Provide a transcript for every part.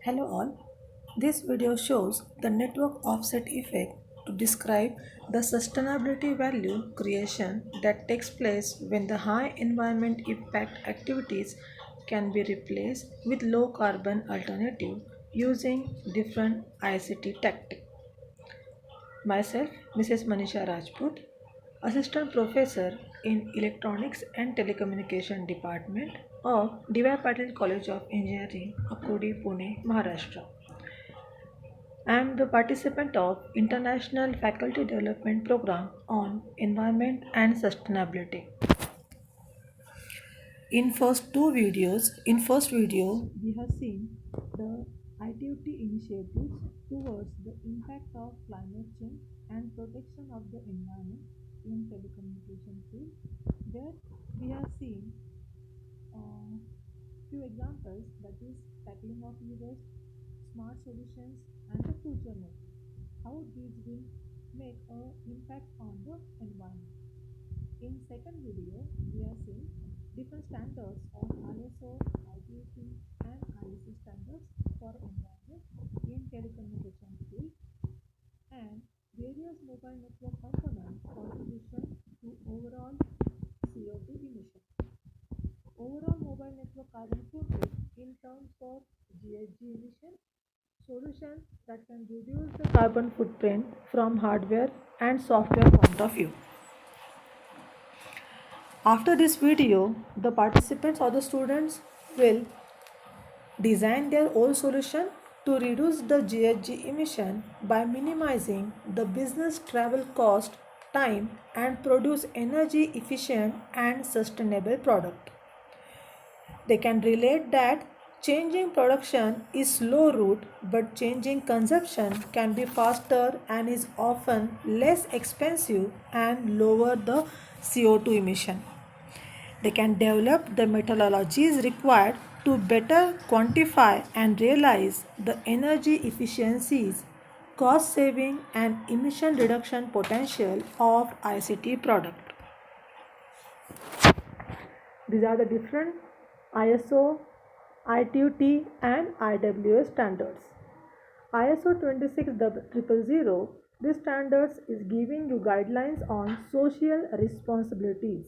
Hello all. This video shows the network offset effect to describe the sustainability value creation that takes place when the high environment impact activities can be replaced with low carbon alternative using different ICT tactics. Myself, Mrs. Manisha Rajput, Assistant Professor in Electronics and Telecommunication Department of D.Y. Patil College of Engineering, Akodi, Pune, Maharashtra. I am the participant of International Faculty Development Program on Environment and Sustainability. In first video, we have seen the ITUT initiatives towards the impact of climate change and protection of the environment in telecommunication field. There, we have seen few examples, that is tackling of e-waste, smart solutions, and the future net. How these will make an impact on the environment. In second video, we are seeing different standards of ISO, ITUT, and IEC standards for environment in telecommunication field and various mobile network components contribution to overall CO2 emission. Overall mobile network carbon footprint in terms of GHG emission, solutions that can reduce the carbon footprint from hardware and software point of view. After this video, the participants or the students will design their own solution to reduce the GHG emission by minimizing the business travel cost, time, and produce energy efficient and sustainable product. They can relate that changing production is slow route, but changing consumption can be faster and is often less expensive and lower the CO2 emission. They can develop the methodologies required to better quantify and realize the energy efficiencies, cost saving, and emission reduction potential of ICT product. These are the different ISO, ITUT, and IWS standards. ISO 26000, this standards is giving you guidelines on social responsibilities.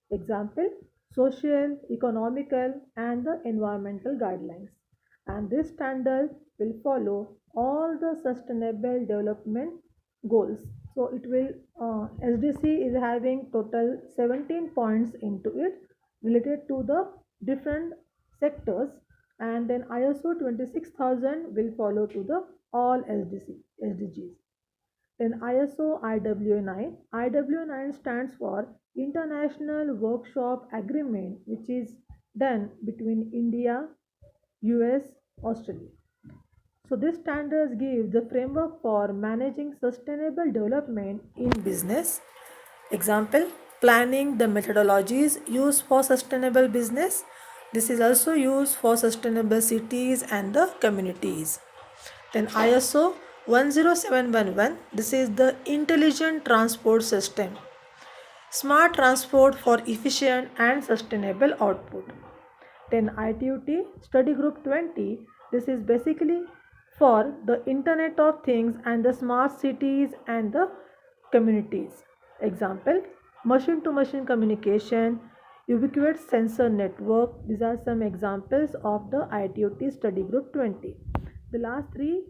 Example, social, economical, and the environmental guidelines. And this standard will follow all the sustainable development goals. So it will SDC is having total 17 points into it related to the different sectors, and then ISO 26000 will follow to the all SDGs. Then ISO IW9. IW9 stands for International Workshop Agreement, which is done between India, US, Australia. So this standards give the framework for managing sustainable development in business. Example, planning the methodologies used for sustainable business. This is also used for sustainable cities and the communities. Then ISO 10711, this is the intelligent transport system. Smart transport for efficient and sustainable output. Then ITUT study group 20, this is basically for the Internet of Things and the smart cities and the communities. Example, machine to machine communication, ubiquitous sensor network. These are some examples of the ITUT study group 20. The last three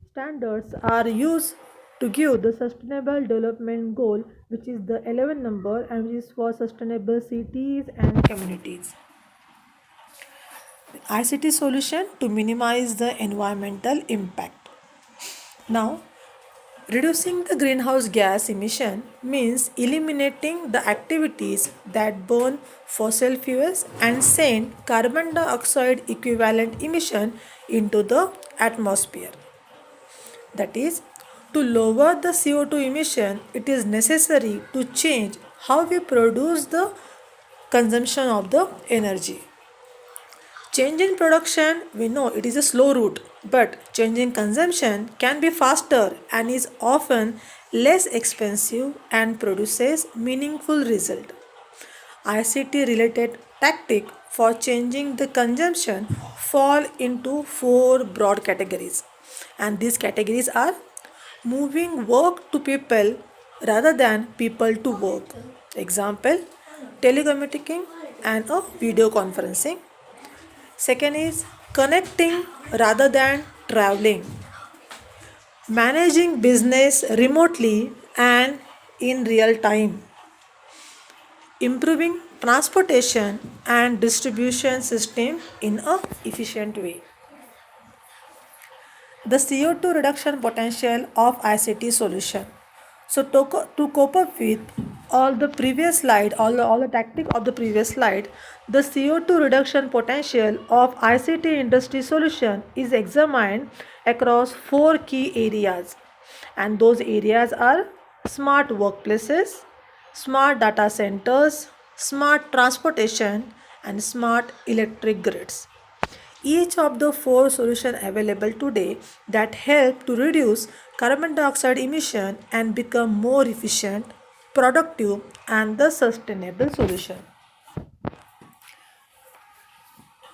standards are used to give the sustainable development goal, which is the 11 number and which is for sustainable cities and communities. ICT solution to minimize the environmental impact. Now, reducing the greenhouse gas emission means eliminating the activities that burn fossil fuels and send carbon dioxide equivalent emission into the atmosphere. That is, to lower the CO2 emission, it is necessary to change how we produce the consumption of the energy. Change in production, we know it is a slow route, but change in consumption can be faster and is often less expensive and produces meaningful result. ICT related tactic for changing the consumption fall into four broad categories. And these categories are moving work to people rather than people to work. Example, telecommunicating and a video conferencing. Second is connecting rather than traveling, managing business remotely and in real time, improving transportation and distribution system in a efficient way. The CO2 reduction potential of ICT solution. So to cope up with all the tactic of the previous slide, the CO2 reduction potential of ICT industry solution is examined across four key areas. And those areas are smart workplaces, smart data centers, smart transportation, and smart electric grids. Each of the four solutions available today that help to reduce carbon dioxide emission and become more efficient, productive, and the sustainable solution.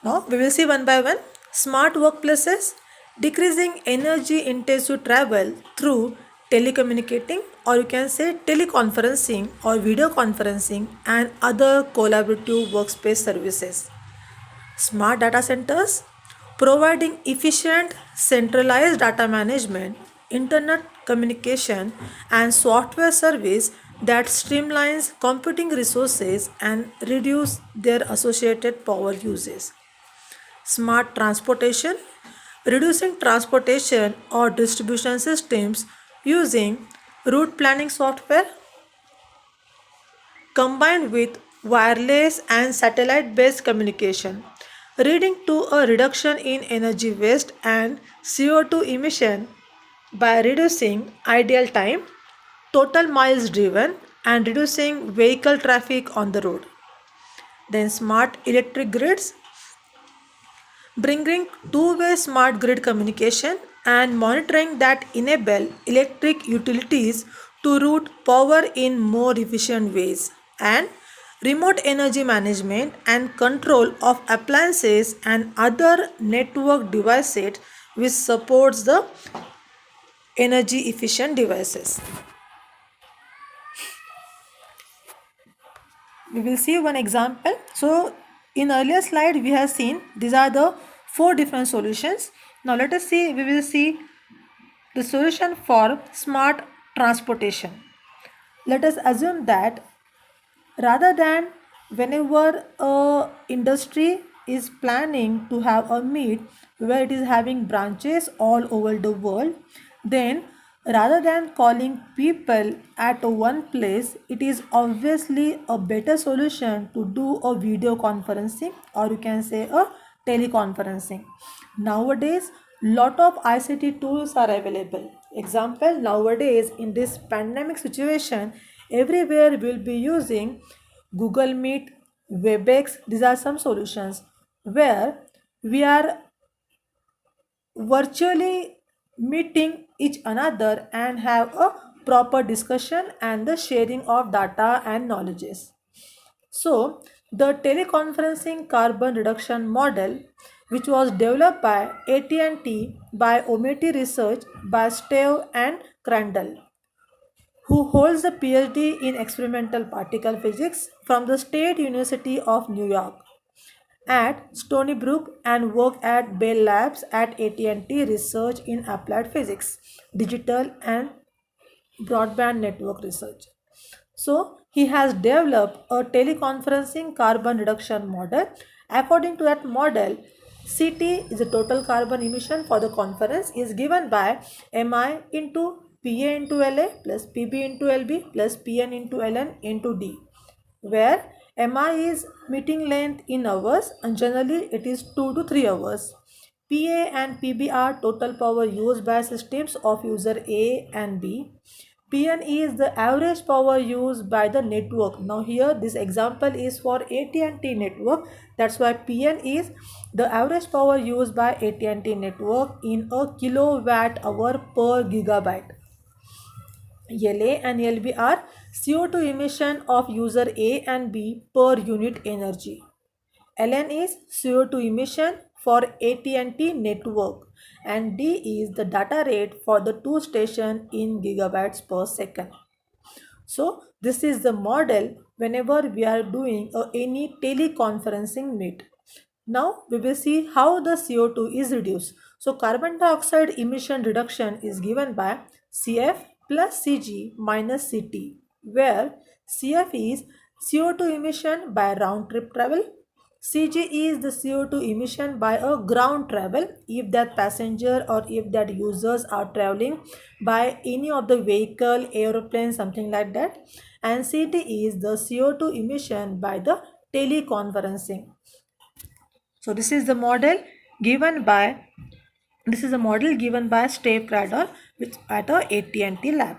Now we will see one by one. Smart workplaces, decreasing energy intensive travel through telecommunicating, or you can say teleconferencing or video conferencing and other collaborative workspace services. Smart data centers, providing efficient centralized data management, internet communication, and software service that streamlines computing resources and reduce their associated power uses. Smart transportation, reducing transportation or distribution systems using route planning software combined with wireless and satellite based communication, leading to a reduction in energy waste and CO2 emission by reducing idle time, total miles driven, and reducing vehicle traffic on the road. Then, smart electric grids, bringing two-way smart grid communication and monitoring that enable electric utilities to route power in more efficient ways, and remote energy management and control of appliances and other network devices which supports the energy efficient devices. We will see one example. So in earlier slide we have seen these are the four different solutions. Now let us see, we will see the solution for smart transportation. Let us assume that rather than whenever a industry is planning to have a meet where it is having branches all over the world, then rather than calling people at one place, it is obviously a better solution to do a video conferencing, or you can say a teleconferencing. Nowadays lot of ICT tools are available. Example, nowadays in this pandemic situation, everywhere we'll be using Google Meet, Webex. These are some solutions where we are virtually meeting each another and have a proper discussion and the sharing of data and knowledges. So, the teleconferencing carbon reduction model, which was developed by AT&T by OMETI Research by Steve and Crandall, who holds a PhD in experimental particle physics from the State University of New York at Stony Brook and work at Bell Labs at AT&T Research in Applied Physics, Digital and Broadband Network Research. So he has developed a teleconferencing carbon reduction model. According to that model, CT is the total carbon emission for the conference is given by MI into PA into LA plus PB into LB plus PN into LN into D, where MI is meeting length in hours and generally it is 2 to 3 hours. PA and PB are total power used by systems of user A and B. PNE is the average power used by the network. Now here this example is for AT&T network. That's why PN is the average power used by AT&T network in a kilowatt hour per gigabyte. LA and LB are CO2 emission of user A and B per unit energy. ln is CO2 emission for AT&T network, and D is the data rate for the two station in gigabytes per second. So this is the model whenever we are doing any teleconferencing meet. Now we will see how the CO2 is reduced. So carbon dioxide emission reduction is given by CF plus CG minus CT, where CF is CO2 emission by round trip travel. CG is the CO2 emission by a ground travel if that passenger or if that users are traveling by any of the vehicle, aeroplane, something like that. And CT is the CO2 emission by the teleconferencing. So this is the model given by Steve Cradle which at a AT&T lab.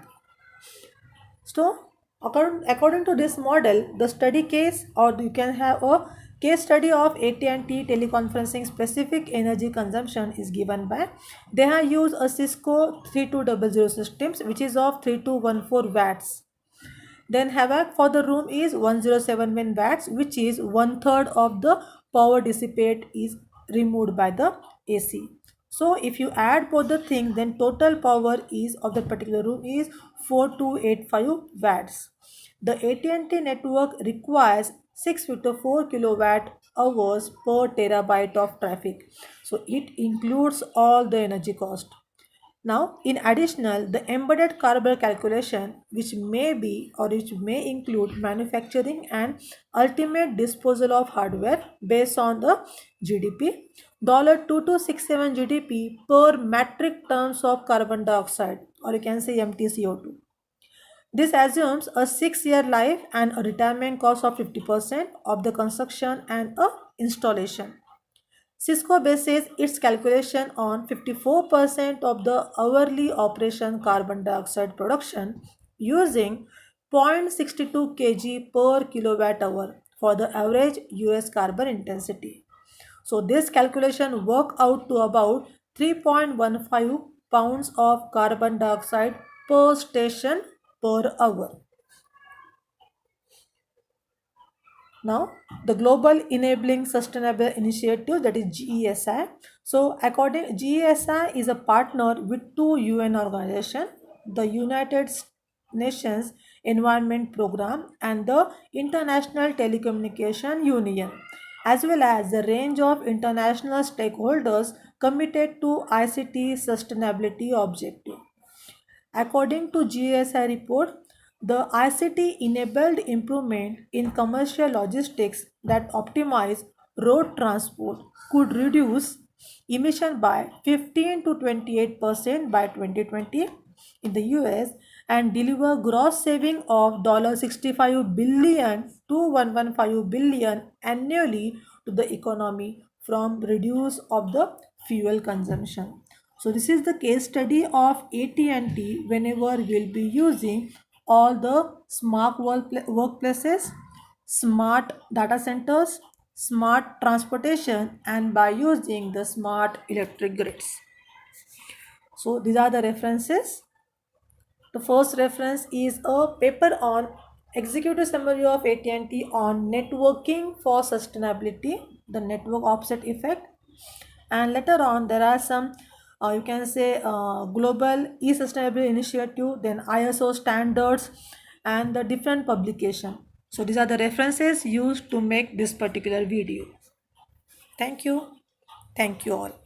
So according to this model, the study case, or you can have a case study of AT&T teleconferencing specific energy consumption is given by, they have used a Cisco 3200 systems which is of 3214 watts. Then havoc for the room is 1071 watts, which is one third of the power dissipate is removed by the AC. So if you add both the things, then total power is of the particular room is 4285 watts. The AT&T network requires 654 kilowatt hours per terabyte of traffic. So it includes all the energy cost. Now, in additional, the embedded carbon calculation, which may be or which may include manufacturing and ultimate disposal of hardware based on the GDP, $2267 GDP per metric tons of carbon dioxide, or you can say MTCO2. This assumes a 6-year life and a retirement cost of 50% of the construction and a installation. Cisco bases its calculation on 54% of the hourly operation carbon dioxide production using 0.62 kg per kilowatt hour for the average US carbon intensity. So this calculation works out to about 3.15 pounds of carbon dioxide per station per hour. Now, the Global Enabling Sustainable Initiative, that is GESI. So, according GESI is a partner with two UN organizations, the United Nations Environment Program and the International Telecommunication Union, as well as a range of international stakeholders committed to ICT sustainability objective. According to GSI report, the ICT enabled improvement in commercial logistics that optimize road transport could reduce emission by 15 to 28% by 2020 in the US and deliver gross saving of $65 billion to 115 billion annually to the economy from reduce of the fuel consumption. So this is the case study of AT&T whenever we'll be using all the smart workplaces, smart data centers, smart transportation, and by using the smart electric grids. So these are the references. The first reference is a paper on executive summary of AT&T on networking for sustainability, the network offset effect. And later on there are some you can say global e-sustainability initiative, then ISO standards and the different publication. So these are the references used to make this particular video. Thank you all.